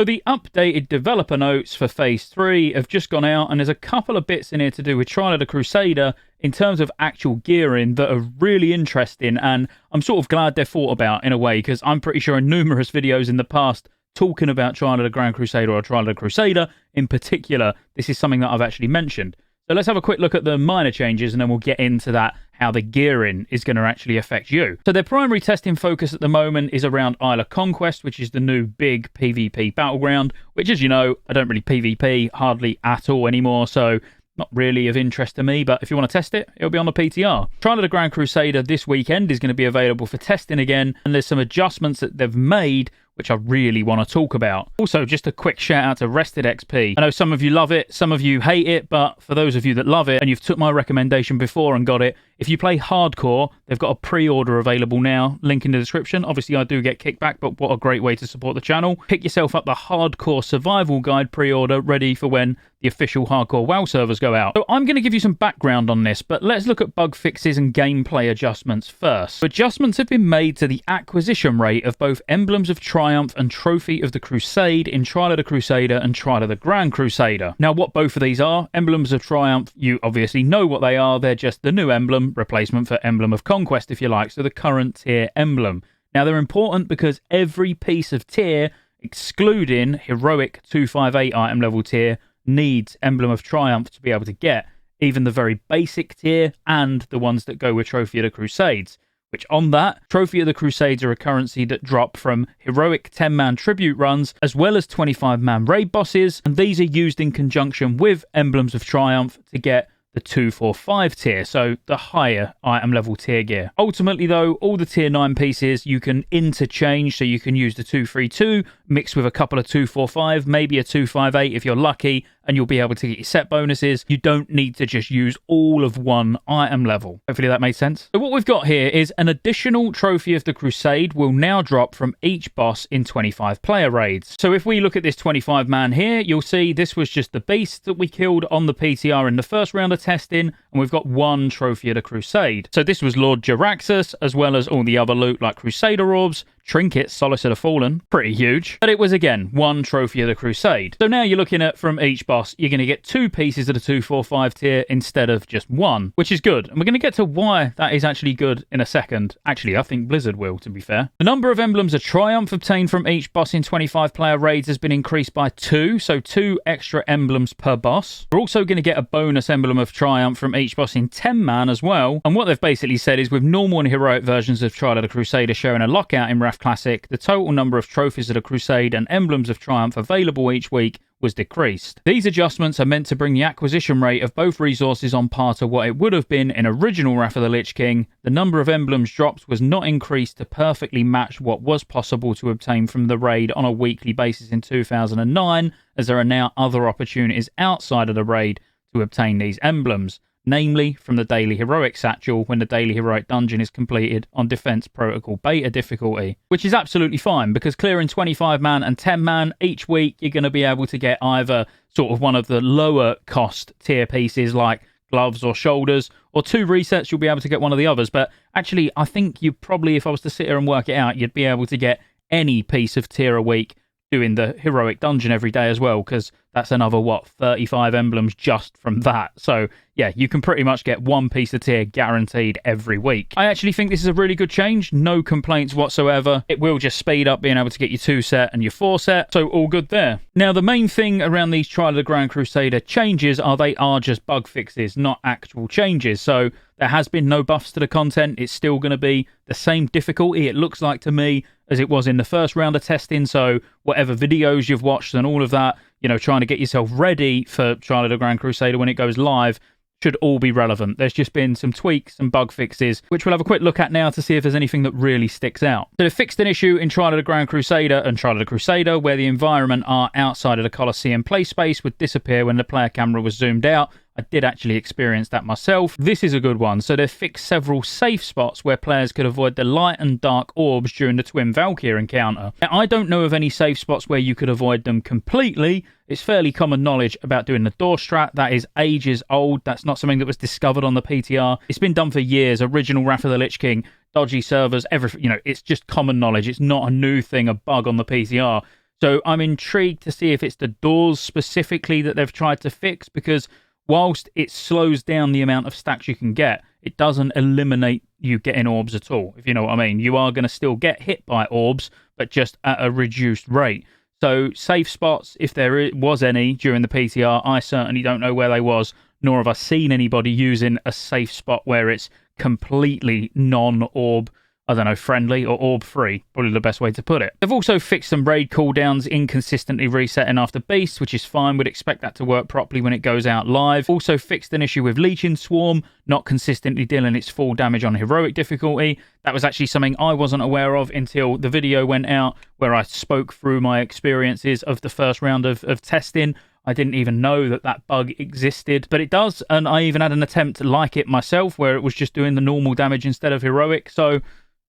So the updated developer notes for Phase 3 have just gone out, and there's a couple of bits in here to do with Trial of the Crusader in terms of actual gearing that are really interesting, and I'm sort of glad they're thought about in a way, because I'm pretty sure in numerous videos in the past talking about Trial of the Grand Crusader or Trial of the Crusader in particular, this is something that I've actually mentioned. So let's have a quick look at the minor changes, and then we'll get into that, how the gearing is going to actually affect you. So their primary testing focus at the moment is around Isle of Conquest, which is the new big PvP battleground, which, as you know, I don't really PvP hardly at all anymore, so not really of interest to me, but if you want to test it, it'll be on the PTR. Trial of the Grand Crusader this weekend is going to be available for testing again, and there's some adjustments that they've made which I really want to talk about. Also, just a quick shout out to Rested XP. I know some of you love it, some of you hate it, but for those of you that love it and you've took my recommendation before and got it, if you play hardcore, they've got a pre-order available now, link in the description. Obviously, I do get kickback, but what a great way to support the channel. Pick yourself up the Hardcore Survival Guide pre-order ready for when the official Hardcore WoW servers go out. So I'm going to give you some background on this, but let's look at bug fixes and gameplay adjustments first. Adjustments have been made to the acquisition rate of both Emblems of Triumph and Trophy of the Crusade in Trial of the Crusader and Trial of the Grand Crusader. Now, what both of these are, Emblems of Triumph, you obviously know what they are. They're just the new emblem, replacement for Emblem of Conquest, if you like, so the current tier emblem. Now, they're important because every piece of tier, excluding Heroic 258 item level tier, needs Emblem of Triumph to be able to get, even the very basic tier and the ones that go with Trophy of the Crusades. Which on that, Trophy of the Crusades are a currency that drop from heroic 10-man tribute runs, as well as 25-man raid bosses, and these are used in conjunction with Emblems of Triumph to get the 245 tier, so the higher item level tier gear. Ultimately though, all the tier 9 pieces you can interchange, so you can use the 232 mixed with a couple of 245, maybe a 258 if you're lucky, and you'll be able to get your set bonuses. You don't need to just use all of one item level. Hopefully that made sense. So what we've got here is an additional Trophy of the Crusade will now drop from each boss in 25 player raids. So if we look at this 25 man here, you'll see this was just the beast that we killed on the PTR in the first round of testing, and we've got one Trophy of the Crusade. So this was Lord Jaraxxus, as well as all the other loot like Crusader Orbs, Trinkets, Solace of the Fallen, pretty huge. But it was, again, one Trophy of the Crusade. So now you're looking at, from each boss, you're going to get 2 pieces of the 245 tier instead of just 1, which is good. And we're going to get to why that is actually good in a second. Actually, I think Blizzard will, to be fair. The number of Emblems of Triumph obtained from each boss in 25 player raids has been increased by 2, so 2 extra emblems per boss. We're also going to get a bonus Emblem of Triumph from each boss in 10 man as well. And what they've basically said is, with normal and heroic versions of Trial of the Crusader sharing a lockout in Wrath Classic, the total number of trophies of the Crusade and Emblems of Triumph available each week was decreased. These adjustments are meant to bring the acquisition rate of both resources on par to what it would have been in original Wrath of the Lich King. The number of emblems dropped was not increased to perfectly match what was possible to obtain from the raid on a weekly basis in 2009, as there are now other opportunities outside of the raid to obtain these emblems, namely from the Daily Heroic Satchel when the Daily Heroic Dungeon is completed on Defense Protocol Beta difficulty. Which is absolutely fine, because clearing 25 man and 10 man each week, you're going to be able to get either sort of one of the lower cost tier pieces like gloves or shoulders, or 2 resets, you'll be able to get one of the others. But actually, I think you probably, if I was to sit here and work it out, you'd be able to get any piece of tier a week doing the Heroic Dungeon every day as well, because that's another, what, 35 emblems just from that. So, yeah, you can pretty much get 1 piece of tier guaranteed every week. I actually think this is a really good change. No complaints whatsoever. It will just speed up being able to get your 2 set and your 4 set, so all good there. Now, the main thing around these Trial of the Grand Crusader changes are they are just bug fixes, not actual changes. So there has been no buffs to the content. It's still going to be the same difficulty, it looks like to me, as it was in the first round of testing. So whatever videos you've watched and all of that, you know, trying to get yourself ready for Trial of the Grand Crusader when it goes live, should all be relevant. There's just been some tweaks and bug fixes, which we'll have a quick look at now to see if there's anything that really sticks out. So they fixed an issue in Trial of the Grand Crusader and Trial of the Crusader where the environment art outside of the Colosseum play space would disappear when the player camera was zoomed out. I did actually experience that myself. This is a good one. So they've fixed several safe spots where players could avoid the light and dark orbs during the Twin Valkyr encounter. Now, I don't know of any safe spots where you could avoid them completely. It's fairly common knowledge about doing the door strat. That is ages old. That's not something that was discovered on the PTR. It's been done for years. Original Wrath of the Lich King, dodgy servers, everything. You know, it's just common knowledge. It's not a new thing, a bug on the PTR. So I'm intrigued to see if it's the doors specifically that they've tried to fix, because whilst it slows down the amount of stacks you can get, it doesn't eliminate you getting orbs at all, if you know what I mean. You are going to still get hit by orbs, but just at a reduced rate. So safe spots, if there was any during the PTR, I certainly don't know where they was, nor have I seen anybody using a safe spot where it's completely non-orb, I don't know, friendly or orb free, probably the best way to put it. They've also fixed some raid cooldowns inconsistently resetting after beasts, which is fine. We'd expect that to work properly when it goes out live. Also fixed an issue with Leeching Swarm not consistently dealing its full damage on heroic difficulty. That was actually something I wasn't aware of until the video went out where I spoke through my experiences of the first round of testing. I didn't even know that that bug existed, but it does, and I even had an attempt like it myself where it was just doing the normal damage instead of heroic, so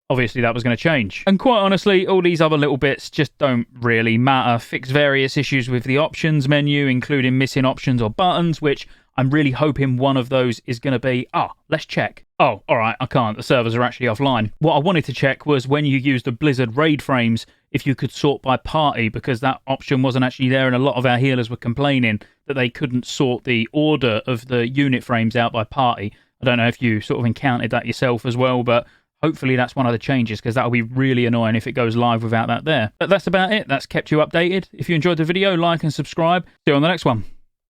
obviously that was going to change. And quite honestly, all these other little bits just don't really matter. Fix various issues with the options menu, including missing options or buttons, which I'm really hoping one of those is going to be, let's check. Oh, all right, I can't. The servers are actually offline. What I wanted to check was when you use the Blizzard raid frames, if you could sort by party, because that option wasn't actually there, and a lot of our healers were complaining that they couldn't sort the order of the unit frames out by party. I don't know if you sort of encountered that yourself as well, but hopefully that's one of the changes, because that'll be really annoying if it goes live without that there. But that's about it. That's kept you updated. If you enjoyed the video, like and subscribe. See you on the next one.